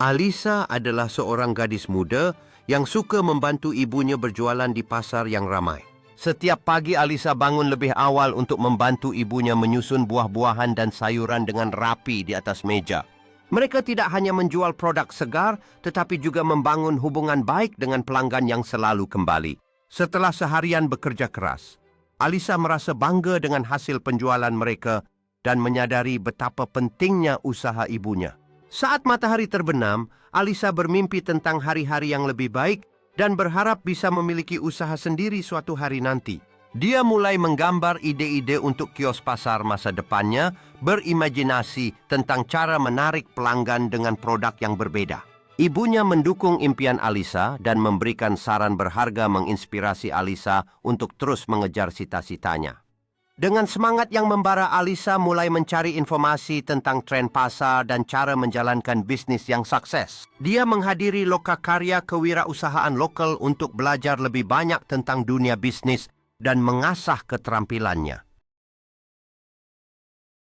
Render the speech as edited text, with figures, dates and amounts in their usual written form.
Alisa adalah seorang gadis muda yang suka membantu ibunya berjualan di pasar yang ramai. Setiap pagi Alisa bangun lebih awal untuk membantu ibunya menyusun buah-buahan dan sayuran dengan rapi di atas meja. Mereka tidak hanya menjual produk segar, tetapi juga membangun hubungan baik dengan pelanggan yang selalu kembali. Setelah seharian bekerja keras, Alisa merasa bangga dengan hasil penjualan mereka dan menyadari betapa pentingnya usaha ibunya. Saat matahari terbenam, Alisa bermimpi tentang hari-hari yang lebih baik dan berharap bisa memiliki usaha sendiri suatu hari nanti. Dia mulai menggambar ide-ide untuk kios pasar masa depannya, berimajinasi tentang cara menarik pelanggan dengan produk yang berbeda. Ibunya mendukung impian Alisa dan memberikan saran berharga menginspirasi Alisa untuk terus mengejar cita-citanya. Dengan semangat yang membara, Alisa mulai mencari informasi tentang tren pasar dan cara menjalankan bisnis yang sukses. Dia menghadiri lokakarya kewirausahaan lokal untuk belajar lebih banyak tentang dunia bisnis dan mengasah keterampilannya.